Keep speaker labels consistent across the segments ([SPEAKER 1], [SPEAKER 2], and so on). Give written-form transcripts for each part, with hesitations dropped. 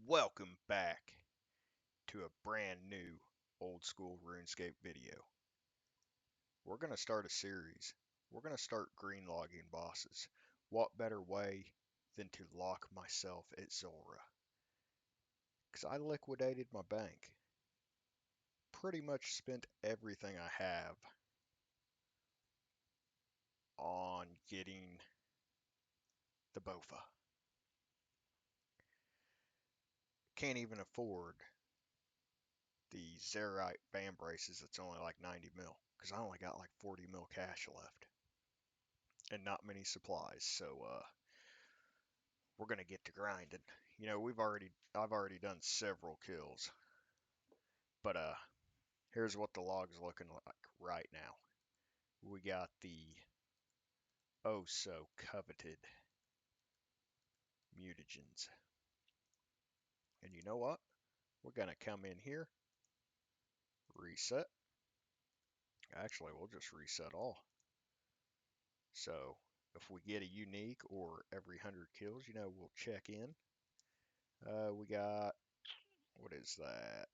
[SPEAKER 1] Welcome back to a brand new old school Runescape video. We're going to start a series. We're going to start green logging bosses. What better way than to lock myself at Zulrah? Because I liquidated my bank. Pretty much spent everything I have on getting the Bofa. Can't even afford the Zerite band braces that's only like 90 mil. Because I only got like 40 mil cash left. And not many supplies. So we're gonna get to grinding. I've already done several kills, but here's what the log's looking like right now. We got the oh so coveted mutagens, and you know what? We're gonna come in here, reset. Actually, we'll just reset all. So if we get a unique or every 100 kills, we'll check in. We got what is that?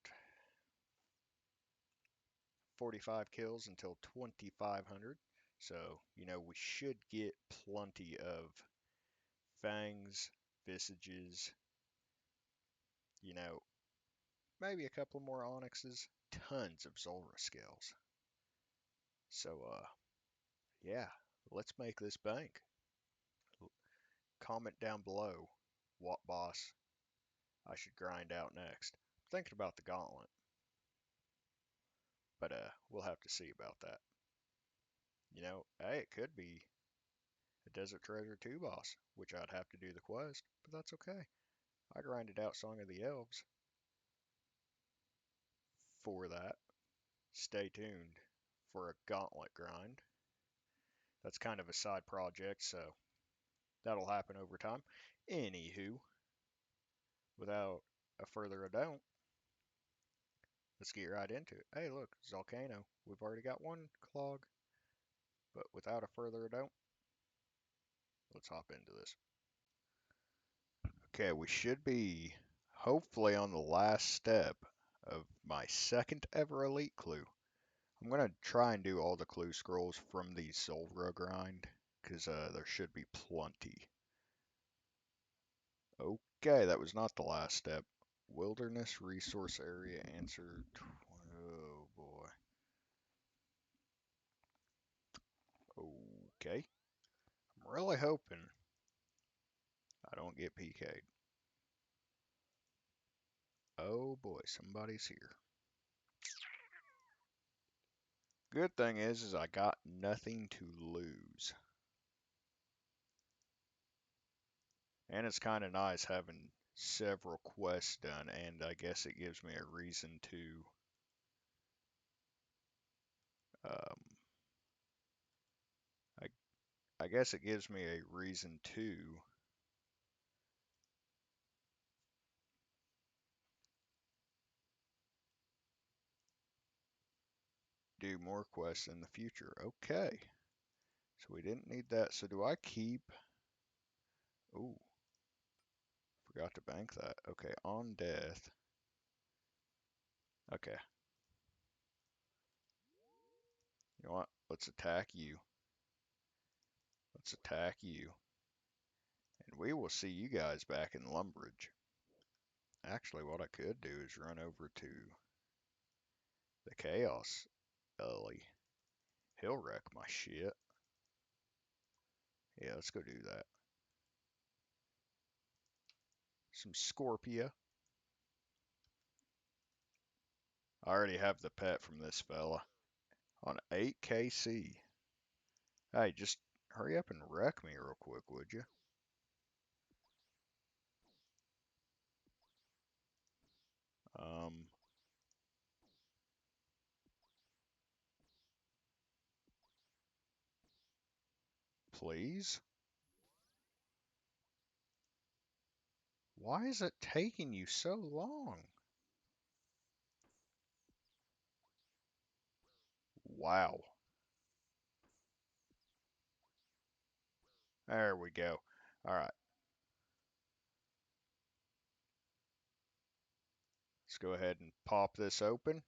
[SPEAKER 1] 45 kills until 2,500. So, we should get plenty of fangs, visages, you know, maybe a couple more onyxes, tons of Zulrah scales. So, yeah, let's make this bank. Comment down below what boss I should grind out next. I'm thinking about the gauntlet, but we'll have to see about that. Hey, it could be a Desert Treasure 2 boss, which I'd have to do the quest, but that's okay. I grinded out Song of the Elves for that. Stay tuned for a gauntlet grind. That's kind of a side project, so that'll happen over time. Anywho, without a further ado, let's get right into it. Hey, look, Volcano. We've already got one clog, but without a further ado, let's hop into this. Okay, we should be hopefully on the last step of my second ever elite clue. I'm going to try and do all the clue scrolls from the Zulrah grind, because there should be plenty. Okay, that was not the last step. Wilderness resource area answer. Oh boy. Okay. I'm really hoping I don't get PK'd. Oh boy, somebody's here. Good thing is I got nothing to lose. And it's kind of nice having several quests done, and I guess it gives me a reason to um, I, I guess it gives me a reason to do more quests in the future. Okay. So we didn't need that. So do I keep... Ooh, forgot to bank that. Okay, on death. Okay. You know what? Let's attack you. Let's attack you. And we will see you guys back in Lumbridge. Actually, what I could do is run over to the Chaos Ellie. He'll wreck my shit. Yeah, let's go do that. Some Scorpia. I already have the pet from this fella. On 8KC. Hey, just hurry up and wreck me real quick, would you? Um, please? Why is it taking you so long? Wow. There we go. All right. Let's go ahead and pop this open.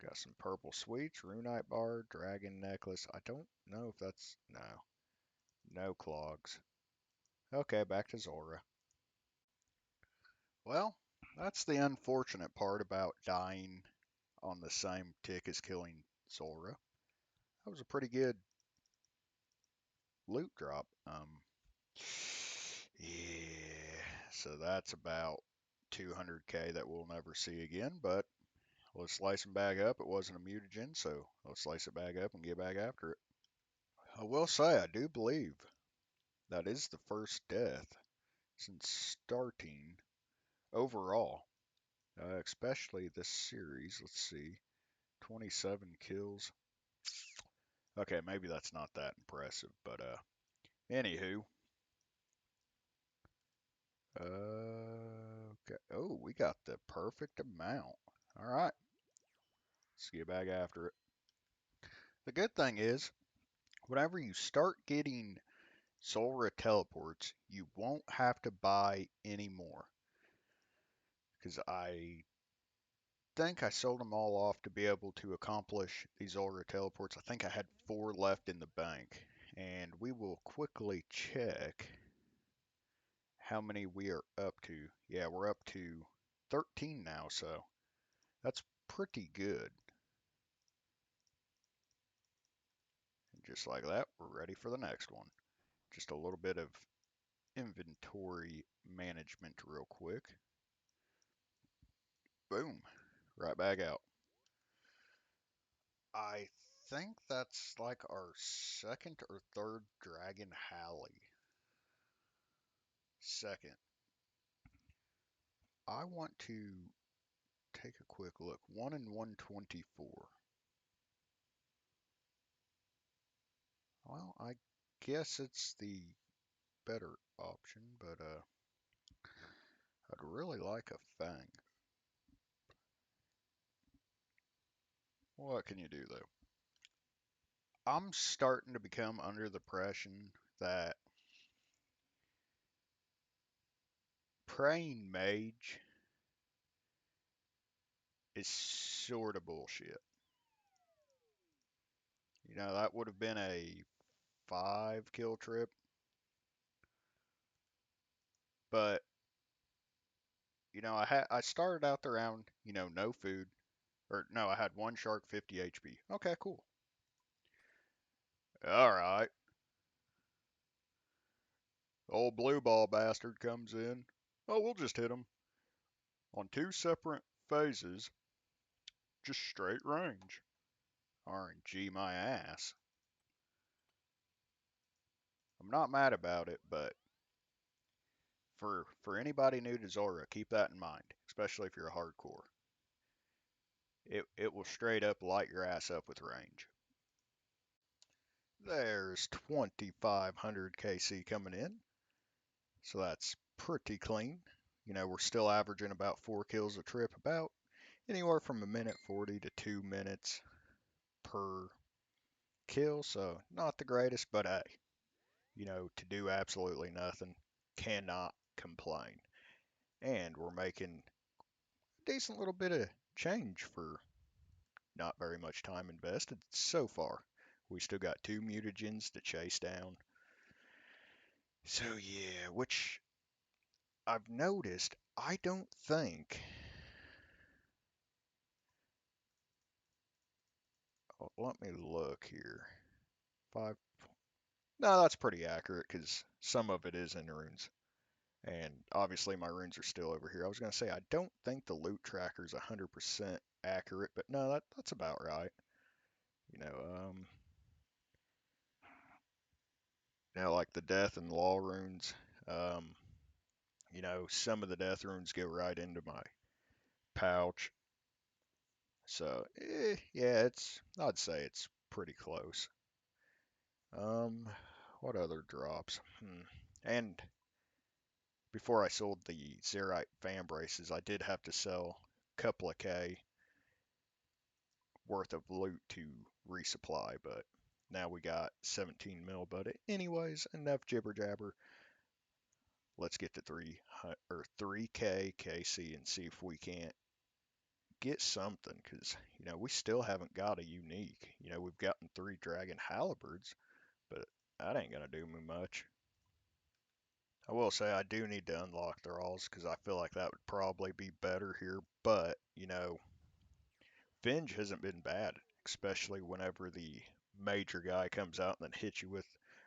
[SPEAKER 1] Got some purple sweets, runite bar, dragon necklace. I don't know if that's, no clogs. Okay, back to Zulrah. Well, that's the unfortunate part about dying on the same tick as killing Zulrah. That was a pretty good loot drop. Yeah, so that's about 200k that we'll never see again, but let's slice them back up. It wasn't a mutagen, so let's slice it back up and get back after it. I will say, I do believe that is the first death since starting overall, especially this series. Let's see, 27 kills. Okay, maybe that's not that impressive, but anywho, okay. Oh, we got the perfect amount. All right, let's get back after it. The good thing is, whenever you start getting Zulrah teleports, you won't have to buy any more. Because I think I sold them all off to be able to accomplish these Zulrah teleports. I think I had 4 left in the bank. And we will quickly check how many we are up to. Yeah, we're up to 13 now, so that's pretty good. And just like that, we're ready for the next one. Just a little bit of inventory management real quick. Boom, right back out. I think that's like our second or third Dragon Halley. Second. I want to take a quick look. 1 in 124. Well, I guess it's the better option, but I'd really like a Fang. What can you do though? I'm starting to become under the impression that Praying Mage is sort of bullshit. You know, that would have been a 5 kill trip, but I started out the round, no food, or no, I had one shark, 50 HP. Okay, cool. All right. Old blue ball bastard comes in. Oh, we'll just hit him on 2 separate phases, just straight range. RNG my ass. I'm not mad about it, but for anybody new to Zulrah, keep that in mind, especially if you're a hardcore. It will straight up light your ass up with range. There's 2500 KC coming in, so that's pretty clean. We're still averaging about 4 kills a trip, about anywhere from a minute 40 to 2 minutes per kill, so not the greatest, but hey, to do absolutely nothing, cannot complain. And we're making a decent little bit of change for not very much time invested so far. We still got 2 mutagens to chase down. So yeah, which I've noticed, I don't think. Oh, let me look here. 5. No, that's pretty accurate because some of it is in runes. And obviously my runes are still over here. I was going to say, I don't think the loot tracker is 100% accurate, but no, that's about right. You know, um, like the death and law runes, um, some of the death runes go right into my pouch. So, yeah, I'd say it's pretty close. Um, what other drops? And before I sold the Zerite fan braces, I did have to sell a couple of K worth of loot to resupply, but now we got 17 mil. But anyways, enough jibber jabber. let's get to 3K KC and see if we can't get something because we still haven't got a unique. We've gotten 3 dragon halberds, but that ain't gonna do me much. I will say I do need to unlock thralls because I feel like that would probably be better here, but Venge hasn't been bad, especially whenever the major guy comes out and then hits you with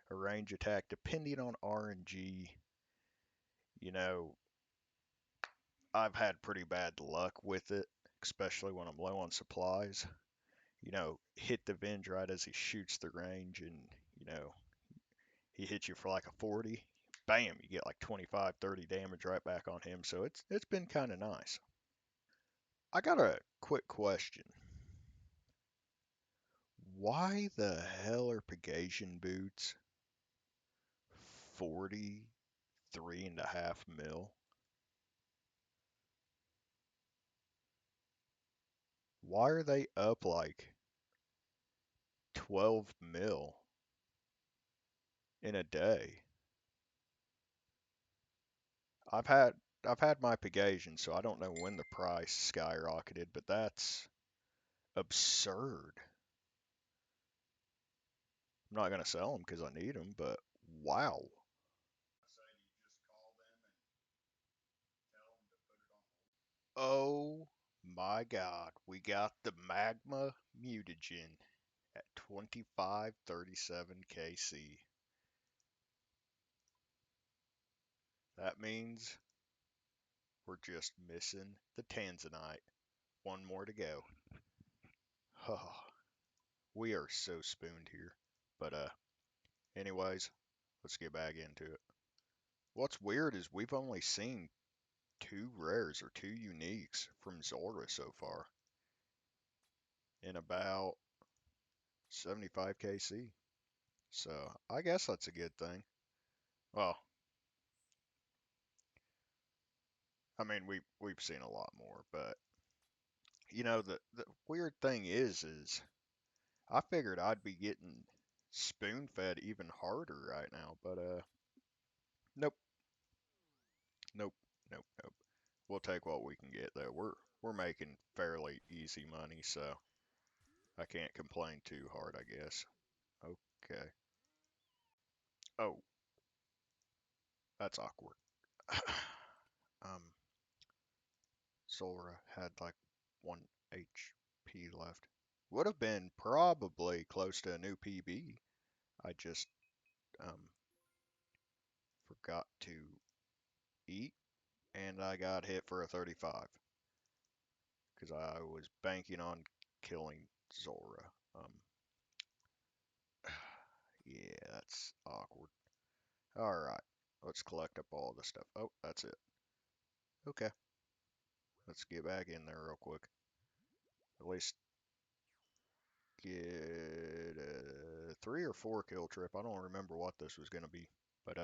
[SPEAKER 1] a range attack. Depending on RNG, you know, I've had pretty bad luck with it, especially when I'm low on supplies. Hit the Venge right as he shoots the range and, he hits you for like a 40. Bam, you get like 25, 30 damage right back on him. So it's been kind of nice. I got a quick question. Why the hell are Pegasian boots 43.5 mil? Why are they up like 12 mil in a day? I've had I've had my Pegasian, so I don't know when the price skyrocketed, but that's absurd. I'm not gonna sell them because I need them, but wow. Oh my God, we got the magma mutagen at 2537 KC. That means we're just missing the Tanzanite. One more to go. Oh, we are so spooned here. But anyways, let's get back into it. What's weird is we've only seen 2 rares or 2 uniques from Zulrah so far in about 75 KC. So I guess that's a good thing. Well, I mean we've seen a lot more, but the weird thing is I figured I'd be getting spoon fed even harder right now, but nope, nope, nope, nope. We'll take what we can get though. We're making fairly easy money, so I can't complain too hard, I guess. Okay. Oh, that's awkward. um, Sora had like 1 HP left. Would have been probably close to a new PB. I just um forgot to eat and I got hit for a 35 because I was banking on killing Zora. Yeah, that's awkward. All right, let's collect up all the stuff. Oh, that's it. Okay, let's get back in there real quick. At least get a 3 or 4 kill trip. I don't remember what this was gonna be, but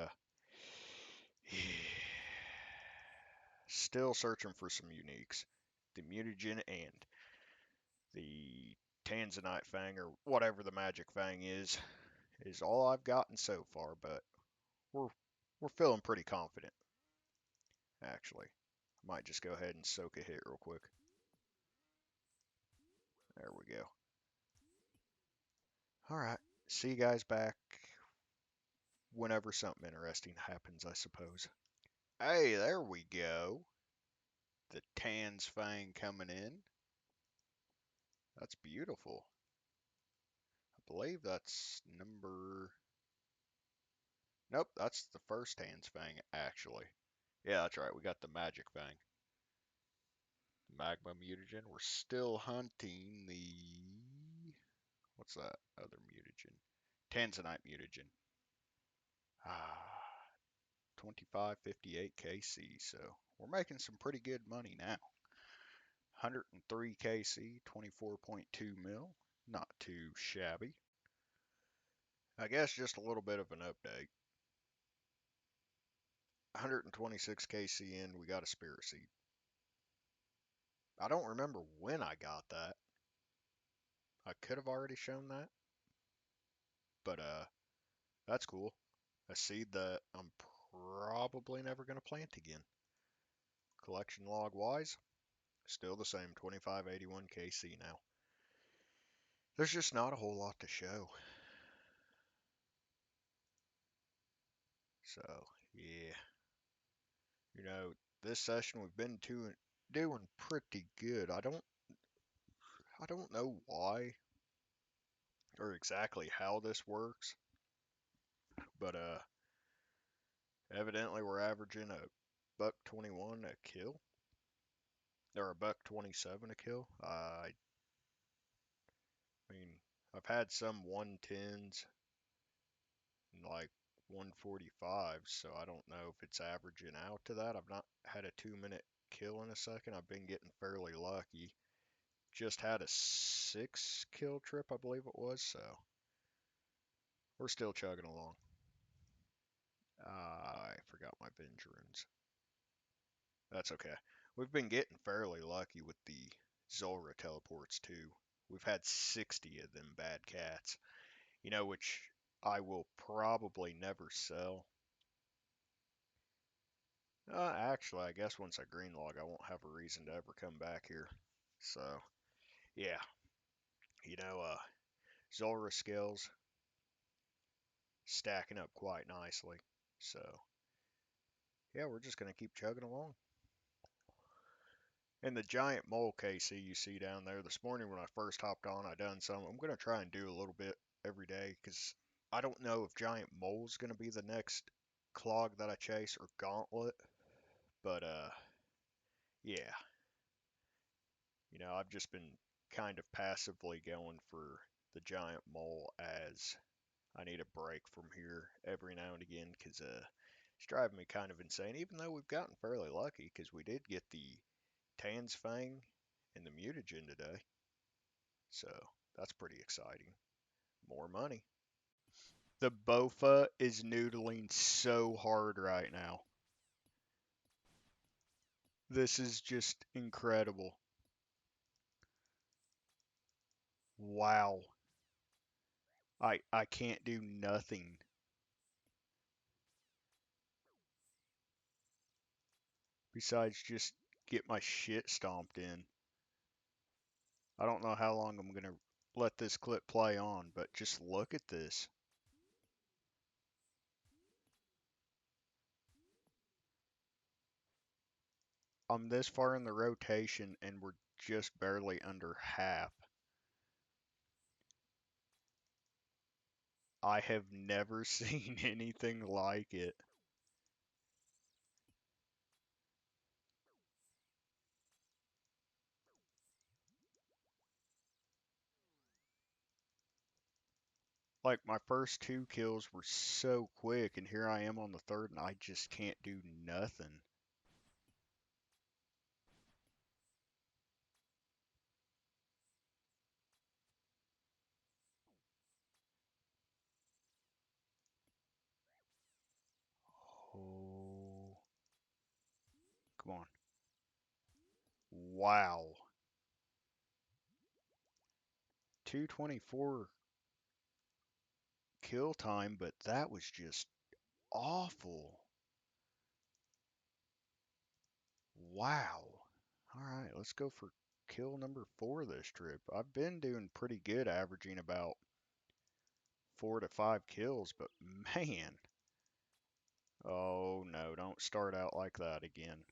[SPEAKER 1] still searching for some uniques. The mutagen and the Tanzanite Fang or whatever the magic Fang is all I've gotten so far, but we're we're feeling pretty confident actually. I might just go ahead and soak a hit real quick. There we go. All right. See you guys back whenever something interesting happens, I suppose. Hey, there we go. The Tan's Fang coming in. That's beautiful. I believe that's number. Nope, that's the first Tan's Fang, actually. Yeah, that's right. We got the Magic Fang. Magma mutagen. We're still hunting the. What's that other mutagen? Tanzanite mutagen. Ah, 2558 KC. So we're making some pretty good money now. 103 KC, 24.2 mil. Not too shabby. I guess just a little bit of an update. 126 KC in, we got a spirit seed. I don't remember when I got that. I could have already shown that, but that's cool. A seed that I'm probably never going to plant again. Collection log wise, still the same 2581 KC now. There's just not a whole lot to show. So, yeah. This session we've been doing pretty good. I don't know why or exactly how this works, but evidently we're averaging a buck 21 a kill or a buck 27 a kill. I mean, I've had some 110s and like 145s, so I don't know if it's averaging out to that. I've not had a 2-minute kill in a second. I've been getting fairly lucky. Just had a 6 kill trip, I believe it was, so we're still chugging along. I forgot my binge runes. That's okay. We've been getting fairly lucky with the Zulrah teleports too. We've had 60 of them bad cats, which I will probably never sell. Actually, I guess once I green log, I won't have a reason to ever come back here. So, yeah, you know, uh, Zulrah skills stacking up quite nicely. So, yeah, we're just gonna keep chugging along. And the giant mole KC you see down there, this morning when I first hopped on, I done some. I'm gonna try and do a little bit every day because I don't know if giant mole's gonna be the next clog that I chase or gauntlet, but yeah, I've just been kind of passively going for the giant mole as I need a break from here every now and again because it's driving me kind of insane. Even though we've gotten fairly lucky because we did get the Tan's Fang and the mutagen today. So that's pretty exciting. More money. The Bofa is noodling so hard right now. This is just incredible. Wow. I can't do nothing besides just get my shit stomped in. I don't know how long I'm gonna let this clip play on, but just look at this. I'm this far in the rotation and we're just barely under half. I have never seen anything like it. Like my first 2 kills were so quick, and here I am on the third, and I just can't do nothing. Oh, come on. Wow. 224 kill time, but that was just awful. Wow. All right, let's go for kill number 4 this trip. I've been doing pretty good, averaging about 4 to 5 kills, but man. Oh no, don't start out like that again.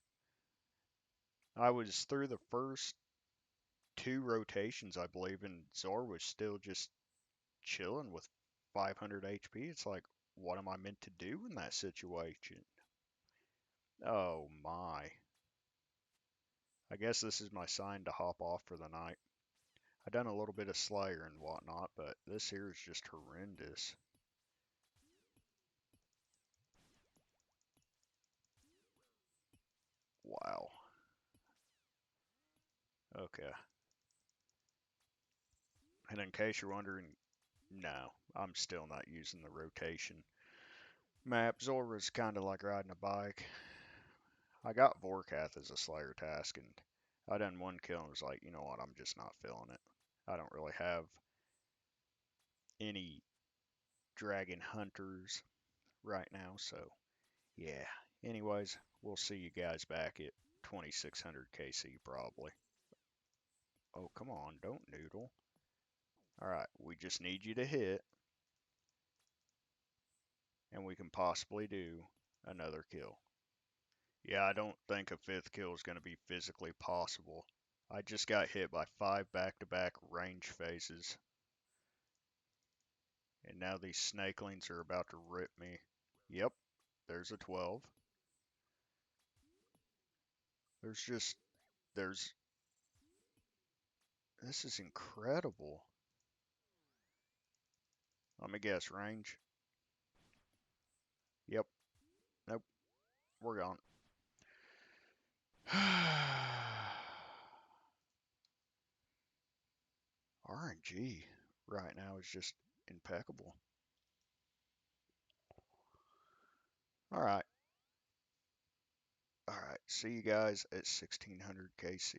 [SPEAKER 1] I was through the first 2 rotations, I believe, and Zor was still just chilling with 500 HP. It's like, what am I meant to do in that situation? Oh my. I guess this is my sign to hop off for the night. I done a little bit of Slayer and whatnot, but this here is just horrendous. Wow. Okay. And in case you're wondering, no, I'm still not using the rotation map. Zora's kind of like riding a bike. I got Vorkath as a Slayer task, and I done 1 kill and was like, you know what, I'm just not feeling it. I don't really have any dragon hunters right now, so Yeah. Anyways, we'll see you guys back at 2600 KC probably. Oh, come on, don't noodle. Alright, we just need you to hit, and we can possibly do another kill. Yeah, I don't think a fifth kill is going to be physically possible. I just got hit by 5 back-to-back range phases. And now these snakelings are about to rip me. Yep, there's a 12. There's just, there's, this is incredible. Let me guess, range. Yep, nope, we're gone. RNG right now is just impeccable. Alright, alright, see you guys at 1600 KC.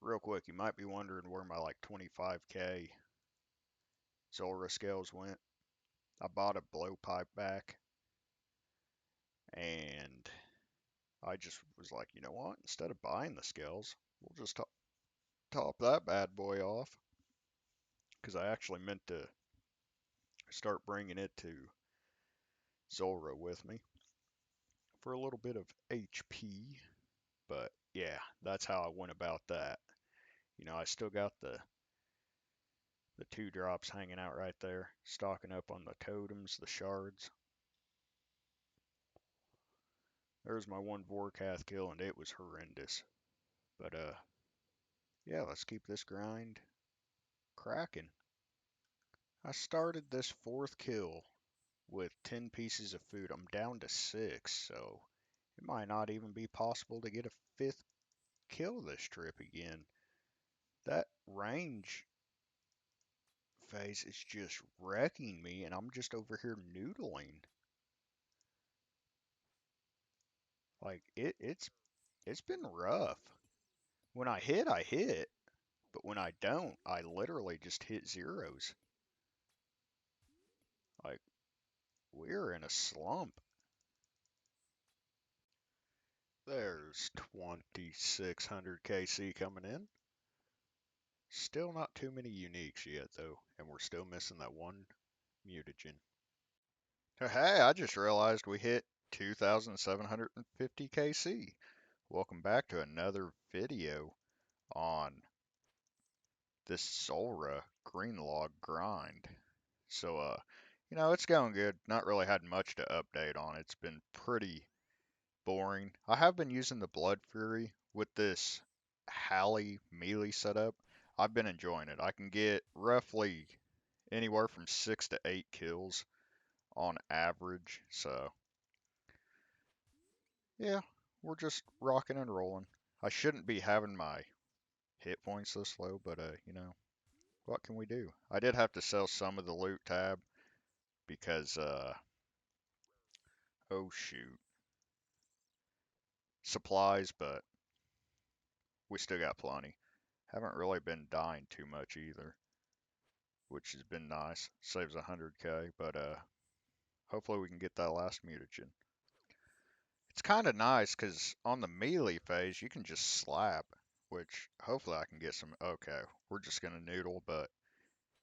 [SPEAKER 1] Real quick, you might be wondering where my like 25K Zulrah scales went. I bought a blowpipe back, and I just was like, you know what? Instead of buying the scales, we'll just top that bad boy off. Because I actually meant to start bringing it to Zulrah with me for a little bit of HP. But yeah, that's how I went about that. You know, I still got the 2 drops hanging out right there, stocking up on the totems, the shards. There's my one Vorkath kill, and it was horrendous. But yeah, let's keep this grind cracking. I started this 4th kill with 10 pieces of food. I'm down to 6, so it might not even be possible to get a 5th kill this trip again. That range phase is just wrecking me, and I'm just over here noodling. Like it's been rough. When I hit, but when I don't, I literally just hit zeros. Like we're in a slump. There's 2600 KC coming in. Still not too many uniques yet though, and we're still missing that one mutagen. Hey, I just realized we hit 2750 KC. Welcome back to another video on this Zulrah Green Log grind. So, you know, it's going good. Not really had much to update on. It's been pretty boring. I have been using the Blood Fury with this Halley melee setup. I've been enjoying it. I can get roughly anywhere from 6 to 8 kills on average. So, yeah, we're just rocking and rolling. I shouldn't be having my hit points this low, but you know, what can we do? I did have to sell some of the loot tab because oh shoot, supplies, but we still got plenty. Haven't really been dying too much either, which has been nice. Saves 100k, but hopefully we can get that last mutagen. It's kind of nice because on the melee phase you can just slap, which hopefully I can get some. Okay, we're just gonna noodle, but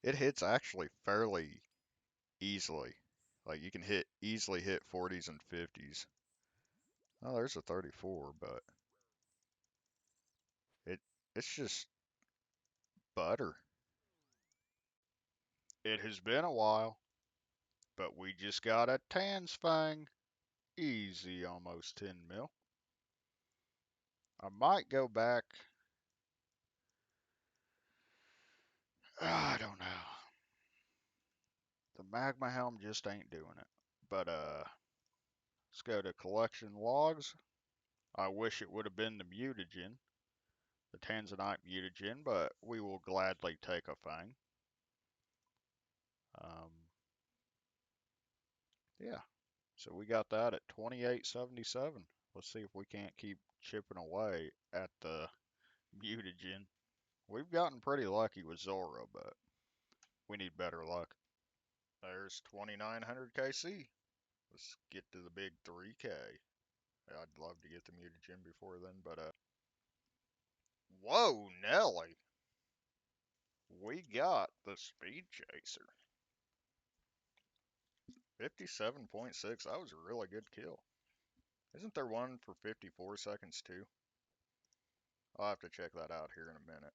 [SPEAKER 1] it hits actually fairly easily. Like you can easily hit 40s and 50s. Oh, there's a 34, but it it's just butter. It has been a while, but we just got a Tan's Fang. Easy, almost 10 mil. I might go back. I don't know. The magma helm just ain't doing it. But let's go to collection logs. I wish it would have been the mutagen, the Tanzanite mutagen, but we will gladly take a Fang. Um, yeah. So we got that at 2877. Let's see if we can't keep chipping away at the mutagen. We've gotten pretty lucky with Zulrah, but we need better luck. There's 2900 KC. Let's get to the big 3K. I'd love to get the mutagen before then, but whoa, Nelly! We got the Speed Chaser. 57.6. That was a really good kill. Isn't there one for 54 seconds too? I'll have to check that out here in a minute.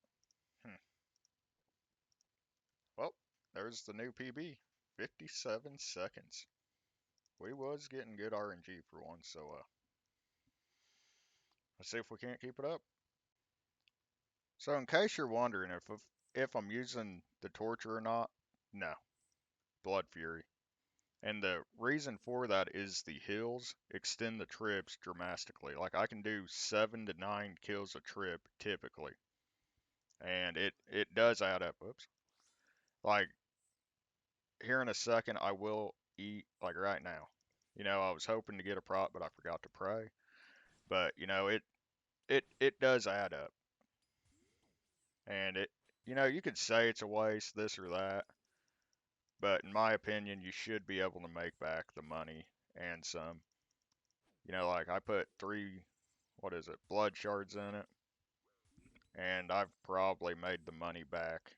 [SPEAKER 1] Well, there's the new PB. 57 seconds. We was getting good RNG for once, so let's see if we can't keep it up. So in case you're wondering if I'm using the torture or not, no. Blood Fury. And the reason for that is the hills extend the trips dramatically. Like I can do 7 to 9 kills a trip typically. And it does add up. Oops. Like here in a second I will eat like right now. You know, I was hoping to get a prop but I forgot to pray. But, you know, it does add up. And you could say it's a waste, this or that, but in my opinion, you should be able to make back the money and some. Like I put three, what is it, blood shards in it, and I've probably made the money back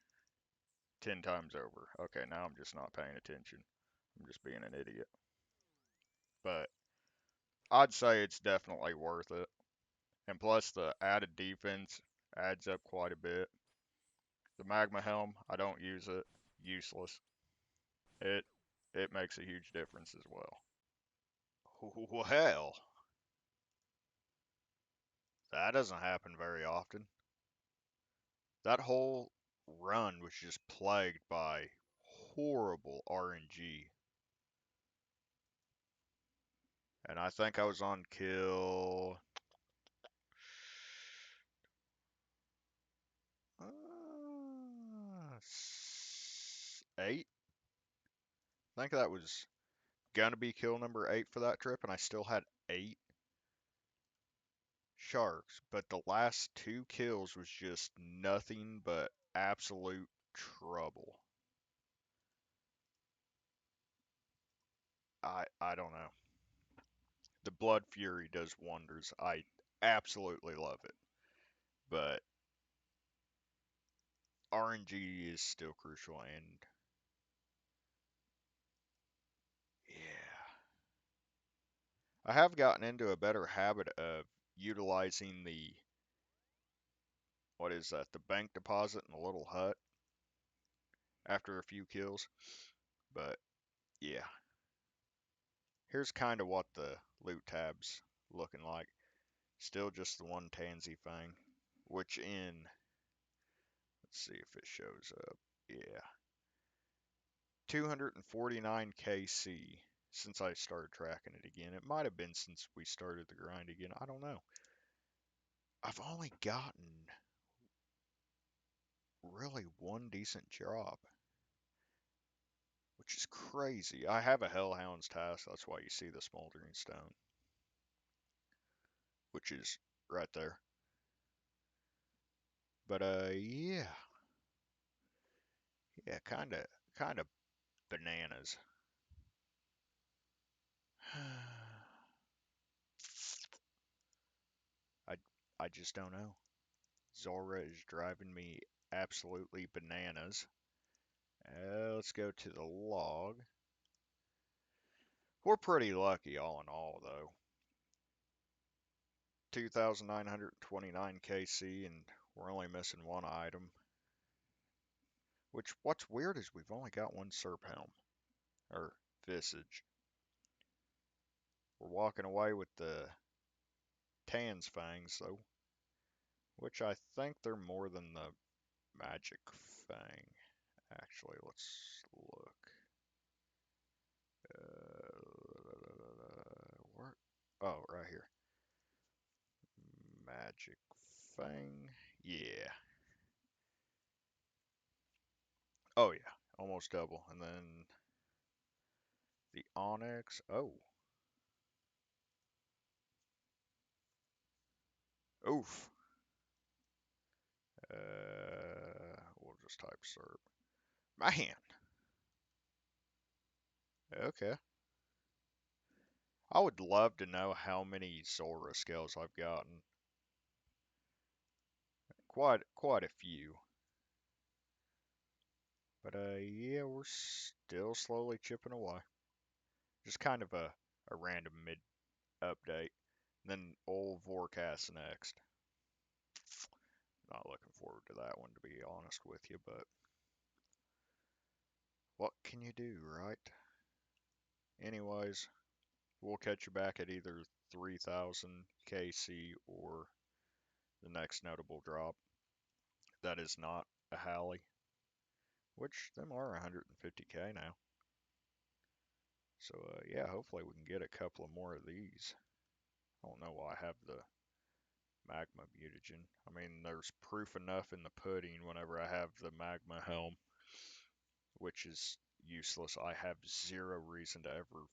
[SPEAKER 1] 10 times over. Okay, now I'm just not paying attention. I'm just being an idiot. But I'd say it's definitely worth it. And plus, the added defense adds up quite a bit. The magma helm, I don't use it. Useless. It it makes a huge difference as well. Well, that doesn't happen very often. That whole run was just plagued by horrible RNG. And I think I was on kill eight. I think that was gonna be kill number 8 for that trip, and I still had 8 sharks. But the last 2 kills was just nothing but absolute trouble. I don't know. The Blood Fury does wonders. I absolutely love it. But RNG is still crucial, and yeah, I have gotten into a better habit of utilizing the, what is that, the bank deposit in the little hut after a few kills. But yeah, here's kind of what the loot tab's looking like. Still just the one Tansy Fang, which let's see if it shows up. Yeah, 249 KC since I started tracking it again. It might have been since we started the grind again. I don't know. I've only gotten really one decent job, which is crazy. I have a Hellhound's task. That's why you see the smoldering stone, which is right there. But yeah, yeah, kind of bananas. I I just don't know. Zulrah is driving me absolutely bananas. Let's go to the log. We're pretty lucky all in all, though. 2,929 KC, and we're only missing one item. Which, what's weird is we've only got one Serp Helm, or Visage. We're walking away with the Tan's Fangs, though, which I think they're more than the Magic Fang. Actually, let's look. Where? Oh, right here. Magic Fang. Yeah. Oh, yeah. Almost double. And then the Onyx. Oh. Oof. We'll just type Serp. Man. Okay. I would love to know how many Zulrah scales I've gotten. Quite a few. But yeah, we're still slowly chipping away. Just kind of a random mid update. Then old forecast next. Not looking forward to that one, to be honest with you, but what can you do, right? Anyways, we'll catch you back at either 3000 KC or the next notable drop. That is not a Halley, which them are 150k now. So yeah, hopefully we can get a couple of more of these. I don't know why I have the magma mutagen. I mean, there's proof enough in the pudding whenever I have the magma helm, which is useless. I have zero reason to ever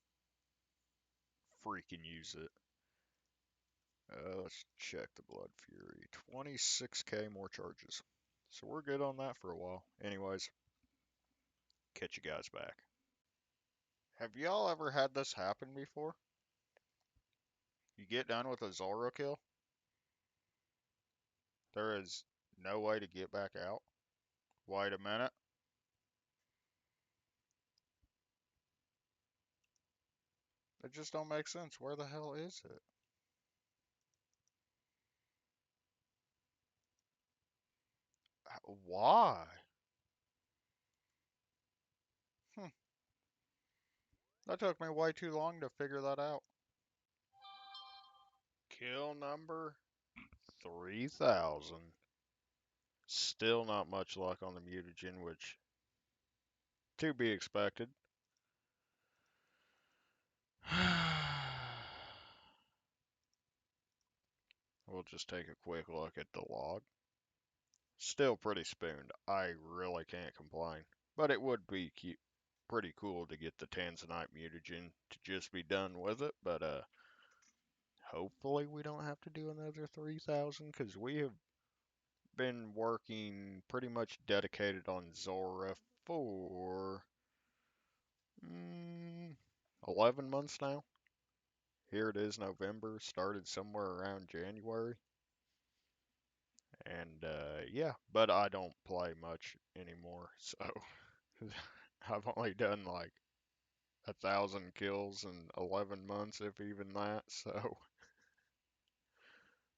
[SPEAKER 1] freaking use it. Let's check the Blood Fury. 26k more charges. So we're good on that for a while. Anyways, catch you guys back. Have y'all ever had this happen before? You get done with a Zulrah kill, there is no way to get back out. Wait a minute. It just don't make sense. Where the hell is it? Why? Hmm. That took me way too long to figure that out. Kill number 3000. Still not much luck on the mutagen, which to be expected. We'll just take a quick look at the log. Still pretty spooned. I really can't complain. But it would be pretty cool to get the Tanzanite mutagen to just be done with it. But hopefully we don't have to do another 3000 because we have been working pretty much dedicated on Zulrah for 11 months now. Here it is, November, started somewhere around January. And yeah, but I don't play much anymore, so I've only done like 1,000 kills in 11 months, if even that, so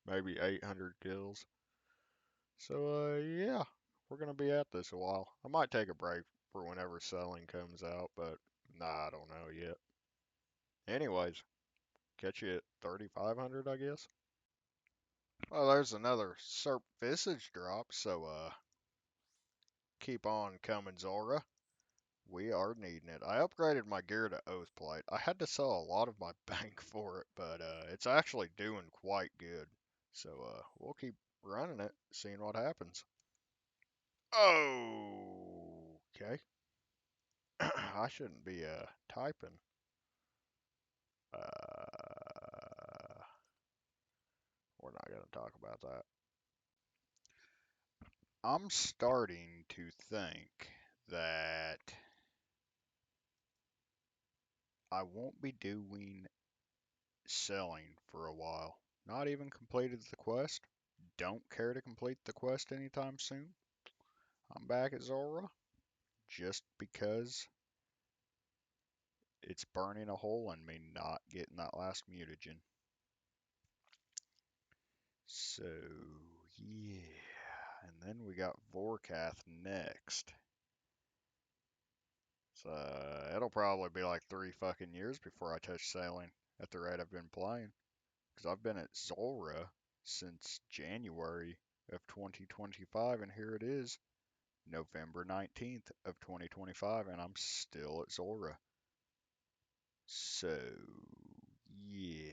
[SPEAKER 1] maybe 800 kills. So yeah, we're gonna be at this a while. I might take a break for whenever selling comes out, but nah, I don't know yet. Anyways, catch you at 3,500, I guess. Well, there's another Serp Visage drop, so keep on coming, Zora. We are needing it. I upgraded my gear to Oathplate. I had to sell a lot of my bank for it, but it's actually doing quite good. So we'll keep running it, seeing what happens. Okay. I shouldn't be typing. Uh, we're not going to talk about that. I'm starting to think that I won't be doing selling for a while. Not even completed the quest. Don't care to complete the quest anytime soon. I'm back at Zulrah just because it's burning a hole in me not getting that last mutagen. So, yeah. And then we got Vorkath next. So, it'll probably be like 3 fucking years before I touch sailing at the rate I've been playing. Because I've been at Zulrah since January of 2025, and here it is, November 19th of 2025, and I'm still at Zulrah. So, yeah.